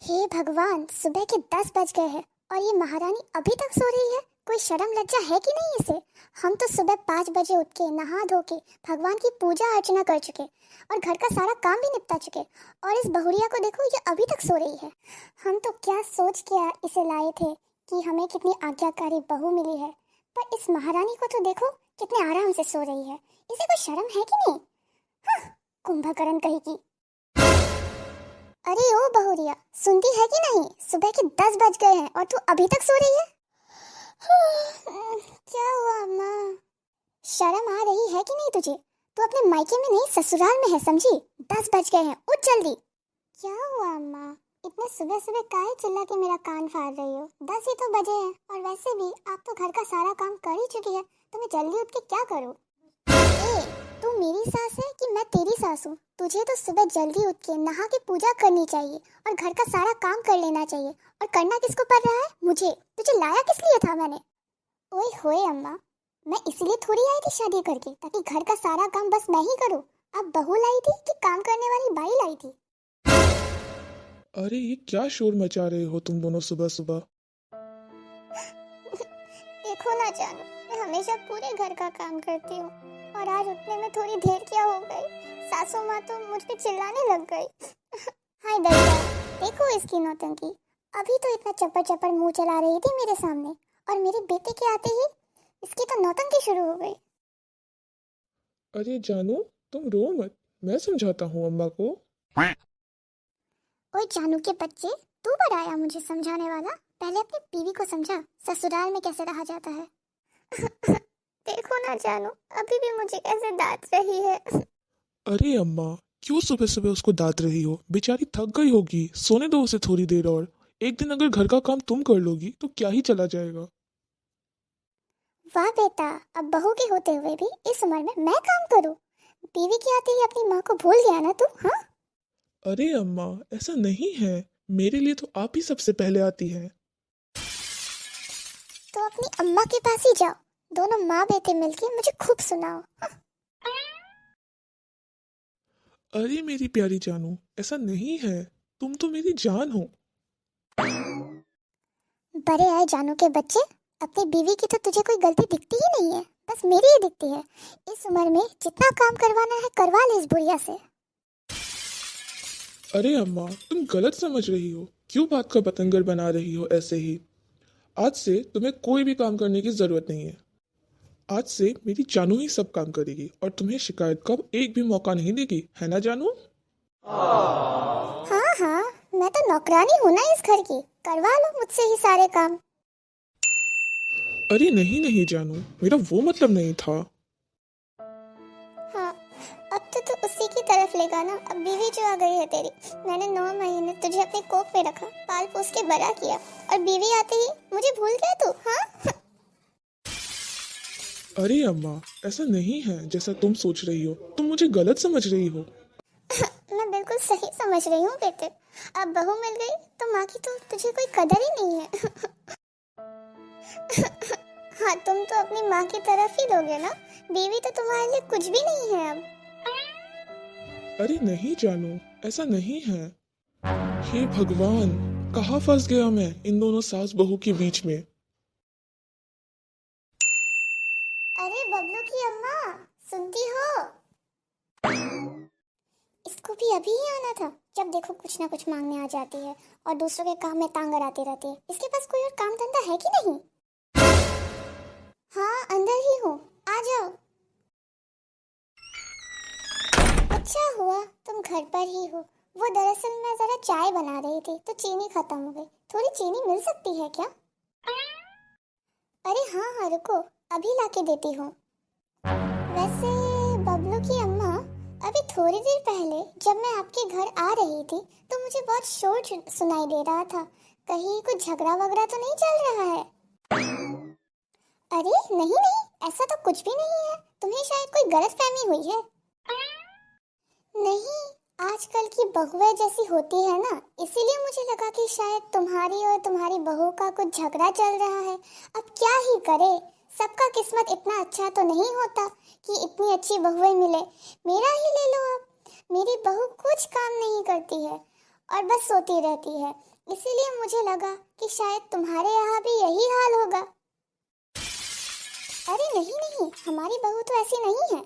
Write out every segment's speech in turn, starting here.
हे भगवान, सुबह के 10 बज गए हैं और ये महारानी अभी तक सो रही है। कोई शर्म लज्जा है कि नहीं इसे। हम तो सुबह 5 बजे उठ के नहा धो के भगवान की पूजा अर्चना कर चुके और घर का सारा काम भी निपटा चुके, और इस बहुरिया को देखो, ये अभी तक सो रही है। हम तो क्या सोच के इसे लाए थे कि हमें कितनी आज्ञाकारी बहू मिली है, पर इस महारानी को तो देखो कितने आराम से सो रही है। इसे कोई शर्म है कि नहीं। हाँ, कुंभकर्ण कही की। अरे ओ बहुरिया, सुनती है कि नहीं? सुबह के 10 बज गए हैं और तू अभी तक सो रही है। क्या हुआ अम्मा? शर्म आ रही है कि नहीं तुझे? तू अपने मायके में नहीं, ससुराल में है, समझी? 10 बज गए हैं, उठ जल्दी। क्या हुआ अम्मा? इतने सुबह सुबह काहे चिल्ला के मेरा कान फाड़ रही हो? 10 ही तो बजे हैं, और वैसे भी आप तो घर का सारा काम कर ही चुकी है, तो मैं जल्दी उठ के क्या करूँ? तू मेरी सास है कि मैं तेरी सास हूँ? तुझे तो सुबह जल्दी उठ के नहा के पूजा करनी चाहिए और घर का सारा काम कर लेना चाहिए। और करना किसको पड़ रहा है? मुझे। तुझे लाया किस लिए था मैंने? ओए होए अम्मा, मैं इसलिए थोड़ी आई थी शादी करके ताकि घर का सारा काम बस मैं ही करूँ। अब बहू लाई थी कि काम करने वाली बाई लाई थी? अरे ये क्या शोर मचा रहे हो तुम दोनों सुबह सुबह? देखो ना जानू, मैं हमेशा पूरे घर का काम करती हूँ और आज उठने में थोड़ी देर क्या हो गई। सासू माँ तो मुझ पे चिल्लाने लग गई। हाय दैया, देखो इसकी नौटंकी। अभी तो इतना चप्पड़ चप्पड़ मुंह चला रही थी मेरे सामने, और मेरे बेटे के आते ही इसकी तो नौटंकी शुरू हो गई। अरे जानू, तुम रो मत, मैं समझाता हूँ अम्मा को। ओए जानू के बच्चे, तू बड़ा आया मुझे समझाने वाला। पहले अपनी बीवी को समझा ससुराल में कैसे रहा जाता है। देखो ना जानू, अभी भी मुझे कैसे डांट रही है। अरे अम्मा, क्यों सुबह सुबह उसको डांट रही हो? बेचारी थक गई होगी, सोने दो उसे थोड़ी देर और। एक दिन अगर घर का काम तुम कर लोगी तो क्या ही चला जाएगा। वाह बेटा, अब बहू के होते हुए भी इस उम्र में मैं काम करूं? बीवी के आते ही अपनी माँ को भूल गया ना तू? हाँ, अरे अम्मा, ऐसा नहीं है। मेरे लिए तो आप ही सबसे पहले आती है। तो अपनी अम्मा के पास ही जाओ, दोनों माँ बेटे मिलके मुझे खूब सुनाओ। हाँ? अरे मेरी प्यारी जानू, ऐसा नहीं है। तुम तो मेरी जान हो। बड़े आए जानू के बच्चे, अपनी बीवी की तो तुझे कोई गलती दिखती ही नहीं है, बस मेरी ही दिखती है। इस उम्र में जितना काम करवाना है करवा ले इस बुढ़िया से। अरे अम्मा, तुम गलत समझ रही हो। क्यों बात का बतंगड़ बना रही हो ऐसे ही? आज से तुम्हें कोई भी काम करने की जरूरत नहीं है। आज से मेरी जानू ही सब काम करेगी और तुम्हें शिकायत का एक भी मौका नहीं देगी, है ना जानू? हाँ हाँ, मैं तो नौकरानी हूँ ना इस घर की, करवा लो मुझसे ही सारे काम। अरे नहीं नहीं जानू, मेरा वो मतलब नहीं था। हाँ, अब तो तू उसी की तरफ लेगा ना। अब बीवी जो आ गई है तेरी, मैंने 9 महीने तुझे अपने कोख में रखा, पाल पोस के बड़ा किया, और बीवी आते ही मुझे भूल गया तू? हाँ। अरे अम्मा, ऐसा नहीं है जैसा तुम सोच रही हो। तुम मुझे गलत समझ रही हो। मैं बिल्कुल सही समझ रही हूँ बेटे। अब बहू मिल गई तो माँ की तो तुझे कोई कदर ही नहीं है। हाँ, तुम तो अपनी माँ की तरफ ही लोगे ना। बीवी तो तुम्हारे लिए कुछ भी नहीं है अब। अरे नहीं जानू, ऐसा नहीं है। हे भगवान, कहाँ फंस गया मैं इन दोनों सास बहू के बीच में। अरे बबलू की अम्मा, सुनती हो? इसको भी अभी ही आना था। जब देखो कुछ ना कुछ मांगने आ जाती है और दूसरों के काम में टांग अड़ाती रहती है। इसके पास कोई और काम धंधा है कि नहीं? हाँ, अंदर ही हूँ, आ जाओ। अच्छा हुआ तुम घर पर ही हो। वो दरअसल मैं जरा चाय बना रही थी तो चीनी खत्म हो गई। थोड़ी चीनी मिल सकती है क्या? अरे हाँ हाँ, रुको, अभी लाके देती हूँ। वैसे बबलू की अम्मा, अभी थोड़ी देर पहले जब मैं आपके घर आ रही थी तो मुझे बहुत शोर सुनाई दे रहा था। कहीं कुछ झगड़ा वगड़ा तो नहीं चल रहा है? अरे नहीं नहीं, ऐसा तो कुछ भी नहीं है। तुम्हें शायद कोई गलतफहमी हुई है। नहीं, आजकल की बहुएं जैसी होती है ना, इसीलिए मुझे लगा कि शायद तुम्हारी और तुम्हारी बहू का कुछ झगड़ा चल रहा है। अब क्या ही करे, सबका किस्मत इतना अच्छा तो नहीं होता कि इतनी अच्छी बहुएं मिले। मेरा ही ले लो अब। मेरी बहू कुछ काम नहीं करती है और बस सोती रहती है। इसीलिए मुझे लगा कि शायद तुम्हारे यहाँ भी यही हाल होगा। अरे नहीं नहीं, हमारी बहू तो ऐसी नहीं है।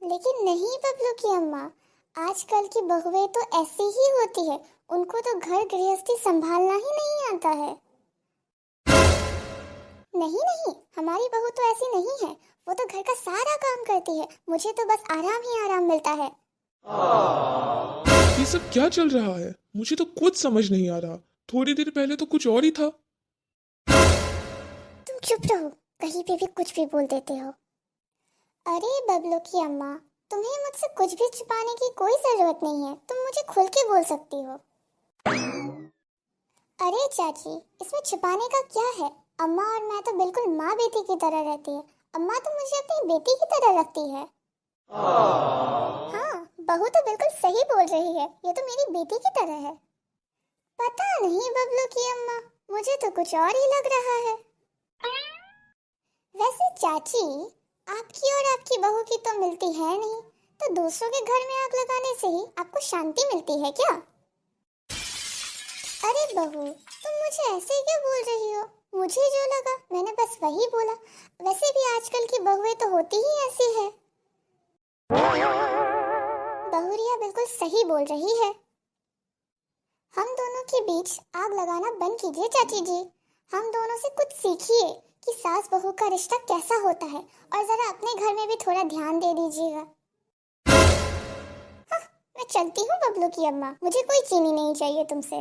लेकिन नहीं बबलू की अम्मा, आजकल की बहुएं तो ऐसी ही होती है। उनको तो घर गृहस्थी संभालना ही नहीं आता है। नहीं नहीं, हमारी बहू तो ऐसी नहीं है। वो तो घर का सारा काम करती है। मुझे तो बस आराम ही आराम मिलता है। ये सब क्या चल रहा है? मुझे तो कुछ समझ नहीं आ रहा। थोड़ी देर पहले तो कुछ और ही था। तुम चुप रहो, कहीं पे भी कुछ भी बोल देते हो। अरे बबलू की अम्मा, तुम्हें मुझसे कुछ भी छुपाने की कोई जरूरत नहीं है। तुम मुझे खुल के बोल सकती हो। अरे चाची, इसमें छुपाने का क्या है? अम्मा और मैं तो बिल्कुल माँ बेटी की तरह रहती है। अम्मा तो मुझे अपनी बेटी की तरह रखती है। हाँ, बहू तो बिल्कुल सही बोल रही है। ये तो मेरी बेटी की तरह है। पता नहीं बबलू की अम्मा, मुझे तो कुछ और ही लग रहा है। वैसे चाची, आपकी और आपकी बहू की तो मिलती है नहीं, तो दूसरों के घर में आग लगाने से ही आपको शांति मिलती है क्या? अरे बहू, तुम मुझे ऐसे ही क्यों बोल रही हो? मुझे जो लगा मैंने बस वही बोला। वैसे भी आजकल की बहुएं तो होती ही ऐसी है। बहुरिया बिल्कुल सही बोल रही है। हम दोनों के बीच आग लगाना बंद कीजिए चाची जी। हम दोनों से कुछ सीखिए कि सास बहू का रिश्ता कैसा होता है, और जरा अपने घर में भी थोड़ा ध्यान दे दीजिएगा। हाँ, मैं चलती हूँ बबलू की अम्मा। मुझे कोई चीनी नहीं चाहिए तुमसे।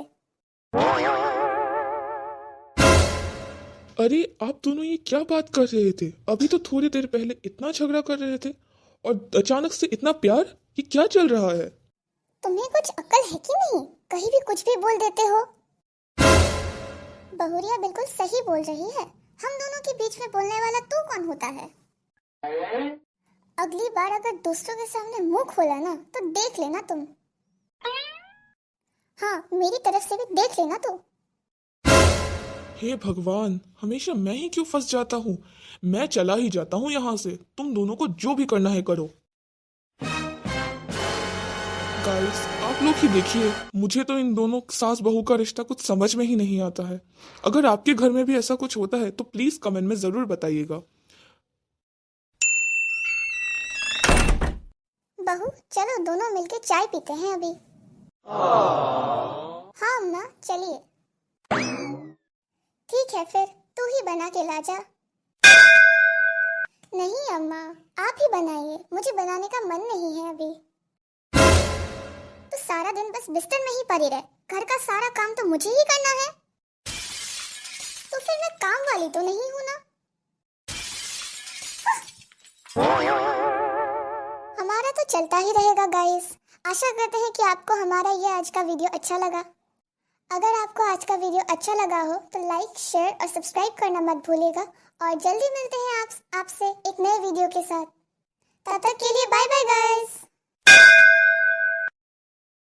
अरे आप दोनों ये क्या बात कर रहे थे? अभी तो थोड़ी देर पहले इतना झगड़ा कर रहे थे और अचानक से इतना प्यार। ये क्या चल रहा है? तुम्हें कुछ अक्ल है कि नहीं? कहीं भी कुछ भी बोल देते हो। बहुरिया बिल्कुल सही बोल रही है। हम दोनों के बीच में बोलने वाला तू कौन होता है? अगली बार अगर दूसरों के सामने मुंह खोला ना तो देख लेना तुम। हाँ, मेरी तरफ से भी देख लेना तू। हे भगवान, हमेशा मैं ही क्यों फंस जाता हूँ? मैं चला ही जाता हूँ यहाँ से। तुम दोनों को जो भी करना है करो। गाइस, आप लोग ही देखिए, मुझे तो इन दोनों सास बहू का रिश्ता कुछ समझ में ही नहीं आता है। अगर आपके घर में भी ऐसा कुछ होता है तो प्लीज कमेंट में जरूर बताइएगा। बहू, चलो दोनों मिलके चाय पीते हैं अभी। हाँ अम्मा, चलिए। ठीक है, फिर तू ही बना के ला जा। नहीं अम्मा, आप ही बनाइए। मुझे बनाने का मन नहीं है अभी। तो सारा दिन बस बिस्तर में ही पड़ी रहे। घर का सारा काम तो मुझे ही करना है। तो फिर मैं काम वाली तो नहीं हूँ ना। हमारा तो चलता ही रहेगा गाइस। आशा करते हैं कि आपको हमारा ये आज का वीडियो अच्छा लगा। अगर आपको आज का वीडियो अच्छा लगा हो तो लाइक, शेयर और सब्सक्राइब करना मत भूलिएगा। और जल्दी मिलते हैं आपसे एक नए वीडियो के साथ। तब तक के लिए बाय बाय गाइस।